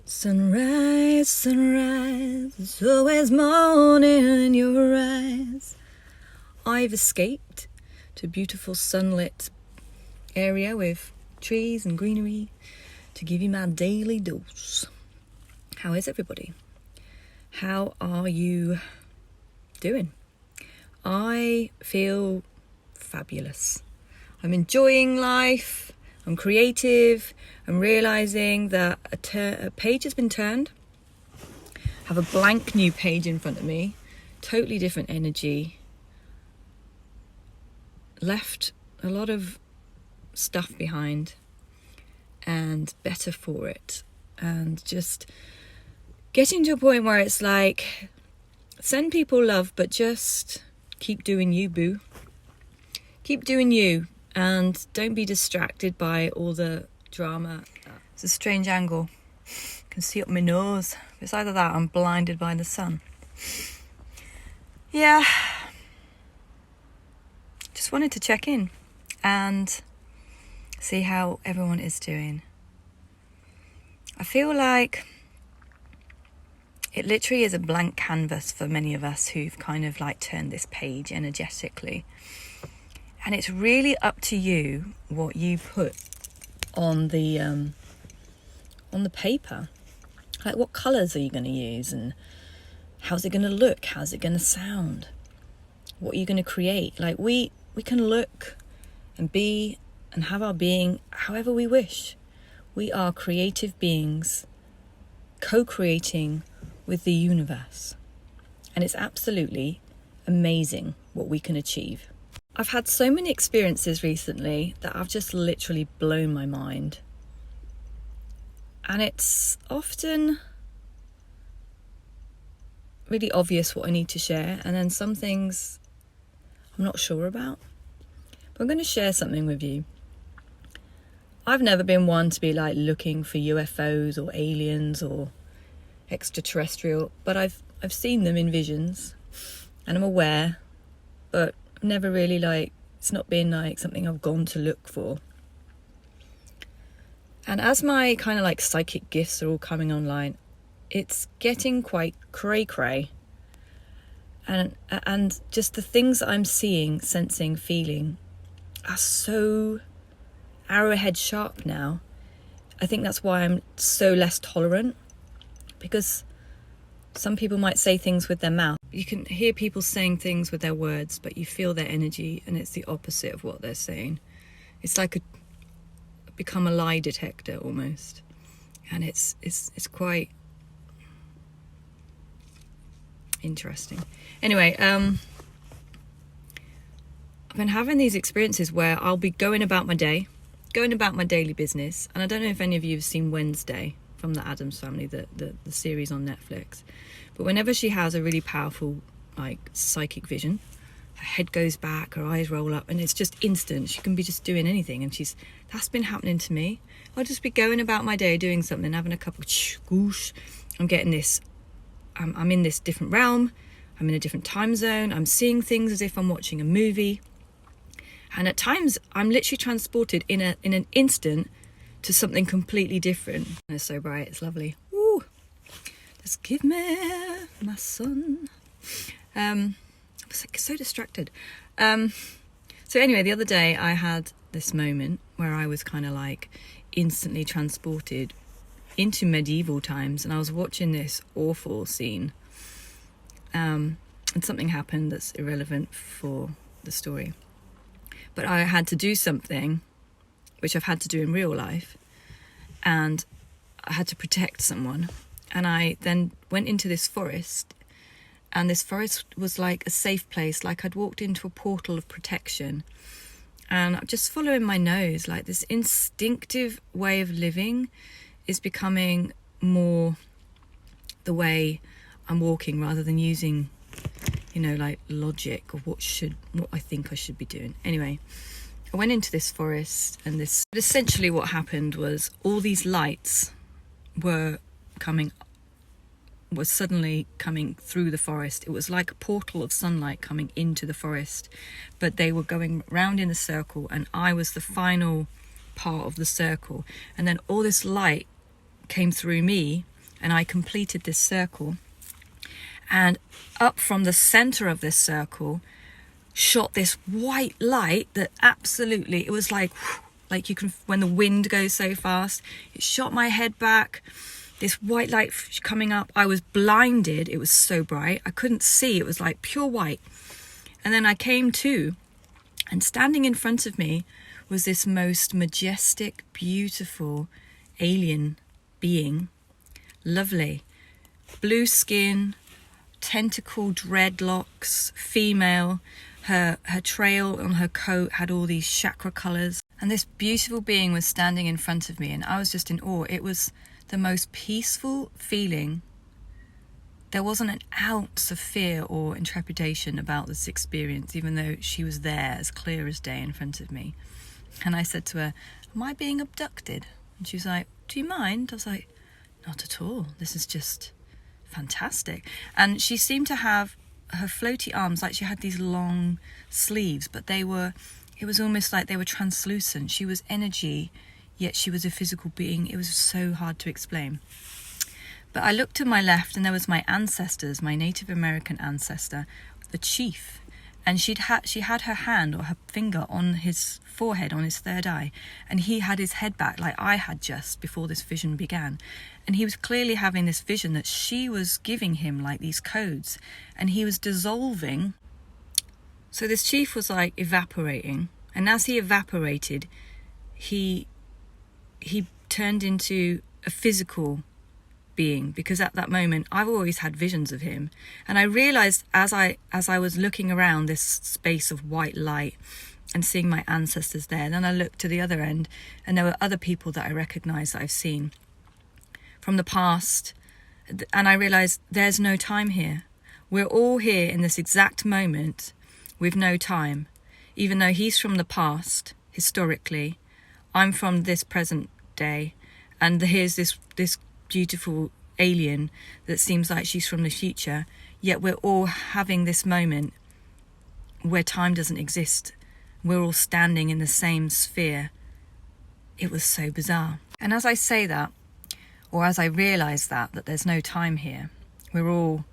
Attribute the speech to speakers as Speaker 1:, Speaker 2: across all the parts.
Speaker 1: Sunrise, sunrise, there's always morning in your eyes. I've escaped to a beautiful sunlit area with trees and greenery to give you my daily dose. How is everybody? How are you doing? I feel fabulous. I'm enjoying life. I'm creative. I'm realising that a page has been turned. I have a blank new page in front of me. Totally different energy. Left a lot of stuff behind and better for it. And just getting to a point where it's like, send people love, but just keep doing you, boo. Keep doing you. And don't be distracted by all the drama. It's a strange angle. You can see up my nose. It's either that or I'm blinded by the sun. Yeah. Just wanted to check in and see how everyone is doing. I feel like it literally is a blank canvas for many of us who've kind of like turned this page energetically. And it's really up to you what you put on the paper. Like, what colours are you going to use, and how's it going to look? How's it going to sound? What are you going to create? Like, we can look and be and have our being however we wish. We are creative beings co-creating with the universe. And it's absolutely amazing what we can achieve. I've had so many experiences recently that I've just literally blown my mind. And it's often really obvious what I need to share, and then some things I'm not sure about. But I'm going to share something with you. I've never been one to be like looking for UFOs or aliens or extraterrestrial, but I've seen them in visions and I'm aware, but I've never really it's not been like something I've gone to look for. And as my kind of like psychic gifts are all coming online, it's getting quite cray-cray. And just the things that I'm seeing, sensing, feeling are so arrowhead sharp now. I think that's why I'm so less tolerant, because some people might say things with their mouth. You can hear people saying things with their words, but you feel their energy, and it's the opposite of what they're saying. It's like become a lie detector almost, and it's quite interesting. Anyway, I've been having these experiences where I'll be going about my daily business, and I don't know if any of you have seen Wednesday from the Addams Family, the series on Netflix. But whenever she has a really powerful like psychic vision, her head goes back, her eyes roll up, and it's just instant. She can be just doing anything, and that's been happening to me. I'll just be going about my day doing something, having a cup of goosh. I'm getting this. I'm in this different realm. I'm in a different time zone. I'm seeing things as if I'm watching a movie, and at times I'm literally transported in an instant to something completely different. And it's so bright. It's lovely. Woo! Just give me my sun. I was like so distracted. So anyway, the other day I had this moment where I was kind of like instantly transported into medieval times, and I was watching this awful scene. And something happened that's irrelevant for the story. But I had to do something which I've had to do in real life, and I had to protect someone. And I then went into this forest, and this forest was like a safe place, like I'd walked into a portal of protection. And I'm just following my nose, like this instinctive way of living is becoming more the way I'm walking, rather than using, like logic of what I think I should be doing. Anyway, I went into this forest, and essentially what happened was all these lights were suddenly coming through the forest. It was like a portal of sunlight coming into the forest, but they were going round in a circle, and I was the final part of the circle. And then all this light came through me and I completed this circle. And up from the center of this circle shot this white light that absolutely, it was like you can, when the wind goes so fast, it shot my head back. This white light coming up, I was blinded. It was so bright, I couldn't see. It was like pure white. And then I came to, and standing in front of me was this most majestic, beautiful alien being. Lovely. Blue skin, tentacle dreadlocks, female. Her trail on her coat had all these chakra colours. And this beautiful being was standing in front of me, and I was just in awe. It was the most peaceful feeling. There wasn't an ounce of fear or intrepidation about this experience, even though she was there as clear as day in front of me. And I said to her, "Am I being abducted?" And she was like, "Do you mind?" I was like, "Not at all. This is just fantastic." And she seemed to have her floaty arms, like she had these long sleeves, but it was almost like they were translucent. She was energy, yet she was a physical being. It was so hard to explain. But I looked to my left, and there was my ancestors, my Native American ancestor, the chief. And she had her hand or her finger on his forehead, on his third eye. And he had his head back like I had just before this vision began. And he was clearly having this vision that she was giving him like these codes. And he was dissolving. So this chief was like evaporating. And as he evaporated, he turned into a physical being, because at that moment I've always had visions of him. And I realized as I was looking around this space of white light and seeing my ancestors there, then I looked to the other end, and there were other people that I recognized that I've seen from the past. And I realized there's no time here. We're all here in this exact moment with no time. Even though he's from the past, historically, I'm from this present day, and here's this beautiful alien that seems like she's from the future, yet we're all having this moment where time doesn't exist. We're all standing in the same sphere. It was so bizarre. And as I say that, or as I realize that there's no time here, we're all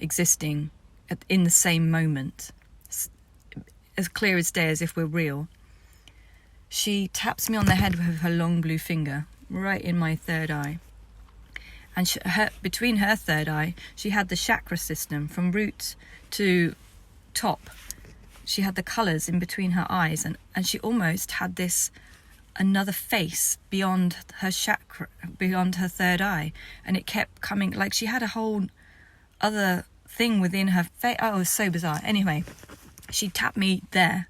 Speaker 1: existing in the same moment, as clear as day, as if we're real. She taps me on the head with her long blue finger, right in my third eye. And between her third eye, she had the chakra system from root to top. She had the colours in between her eyes, and she almost had this another face beyond her chakra, beyond her third eye. And it kept coming, like she had a whole other thing within her face. Oh, it was so bizarre. Anyway, she tapped me there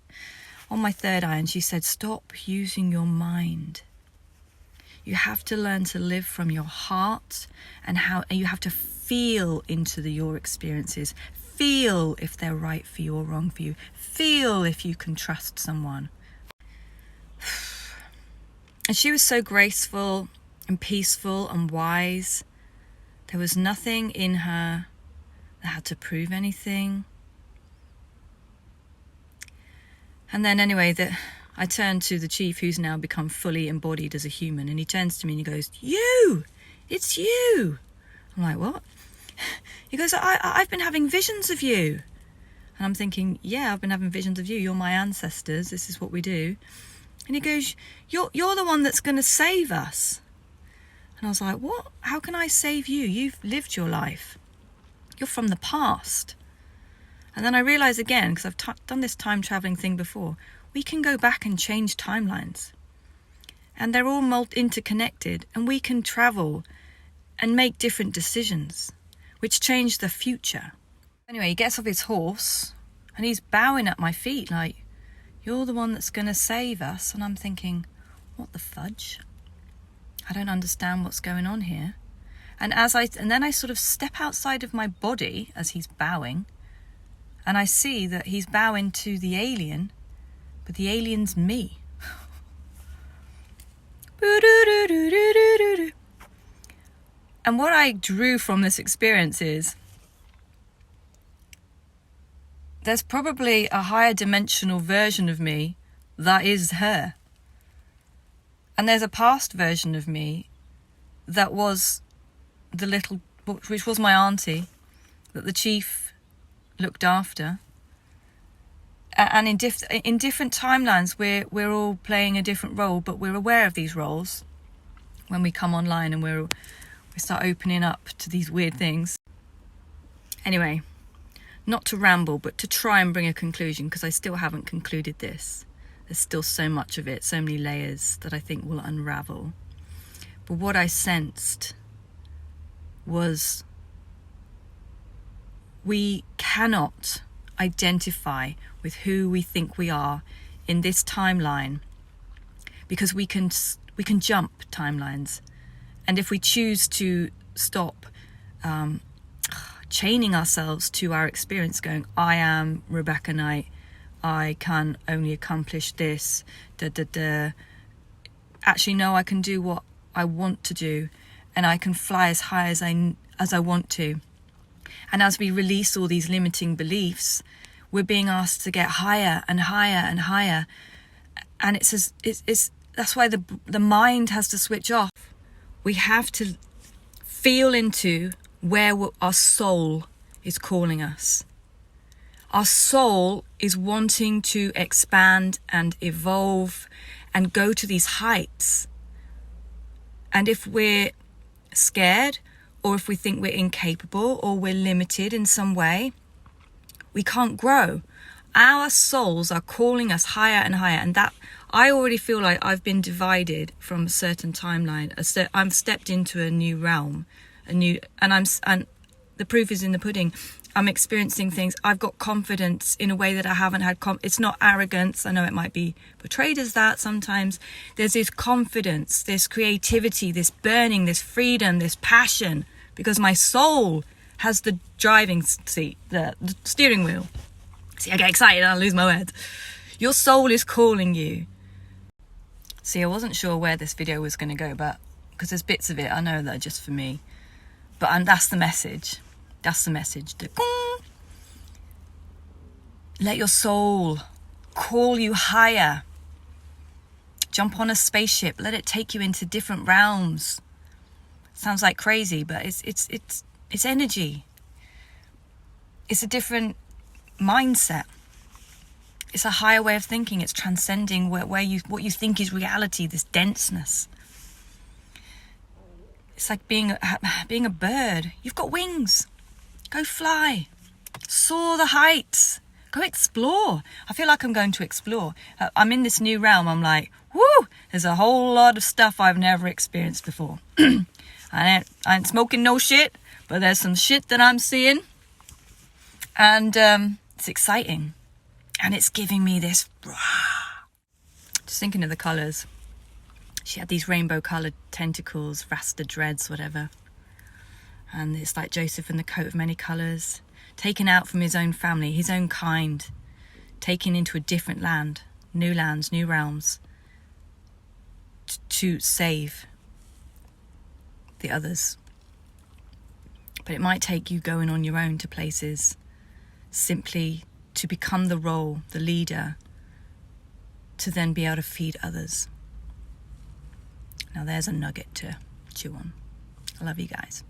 Speaker 1: on my third eye, and she said, "Stop using your mind. You have to learn to live from your heart, and you have to feel into your experiences. Feel if they're right for you or wrong for you. Feel if you can trust someone." And she was so graceful and peaceful and wise. There was nothing in her that had to prove anything. And then anyway, I turned to the chief, who's now become fully embodied as a human, and he turns to me and he goes, "You! It's you!" I'm like, "What?" He goes, I've been having visions of you." And I'm thinking, "Yeah, I've been having visions of you. You're my ancestors. This is what we do." And he goes, You're the one that's going to save us." And I was like, "What? How can I save you? You've lived your life. You're from the past." And then I realised again, because I've done this time travelling thing before, we can go back and change timelines. And they're all interconnected, and we can travel and make different decisions, which change the future. Anyway, he gets off his horse, and he's bowing at my feet like, "You're the one that's going to save us." And I'm thinking, what the fudge? I don't understand what's going on here. And then I sort of step outside of my body as he's bowing, and I see that he's bowing to the alien, but the alien's me. And what I drew from this experience is there's probably a higher dimensional version of me that is her. And there's a past version of me that was the little, which was my auntie, that the chief looked after. And in different timelines, we're all playing a different role, but we're aware of these roles when we come online and we start opening up to these weird things. Anyway, not to ramble, but to try and bring a conclusion, because I still haven't concluded this. There's still so much of it, so many layers that I think will unravel. But what I sensed was we cannot identify with who we think we are in this timeline, because we can jump timelines, and if we choose to stop chaining ourselves to our experience, going, I am Rebecca Knight, I can only accomplish this, actually no, I can do what I want to do, and I can fly as high as I want to. And as we release all these limiting beliefs, we're being asked to get higher and higher and higher. And it's that's why the mind has to switch off. We have to feel into where our soul is calling us. Our soul is wanting to expand and evolve and go to these heights. And if we're scared, or if we think we're incapable or we're limited in some way, we can't grow. Our souls are calling us higher and higher, and that I already feel like I've been divided from a certain timeline. I've stepped into a new realm, and the proof is in the pudding. I'm experiencing things. I've got confidence in a way that I haven't had. It's not arrogance. I know it might be portrayed as that sometimes. There's this confidence, this creativity, this burning, this freedom, this passion, because my soul has the driving seat, the steering wheel. See, I get excited and I lose my words. Your soul is calling you. See, I wasn't sure where this video was going to go, but because there's bits of it I know that are just for me. But that's the message. That's the message. Let your soul call you higher. Jump on a spaceship. Let it take you into different realms. Sounds like crazy, but it's energy. It's a different mindset. It's a higher way of thinking. It's transcending what you think is reality. This denseness. It's like being a bird. You've got wings. Go fly. Soar the heights. Go explore. I feel like I'm going to explore. I'm in this new realm. I'm like, woo! There's a whole lot of stuff I've never experienced before. I ain't smoking no shit, but there's some shit that I'm seeing. And it's exciting. And it's giving me this... Just thinking of the colours. She had these rainbow coloured tentacles, Rasta dreads, whatever. And it's like Joseph in the coat of many colours, taken out from his own family, his own kind, taken into a different land, new lands, new realms, to save the others. But it might take you going on your own to places, simply to become the role, the leader, to then be able to feed others. Now there's a nugget to chew on. I love you guys.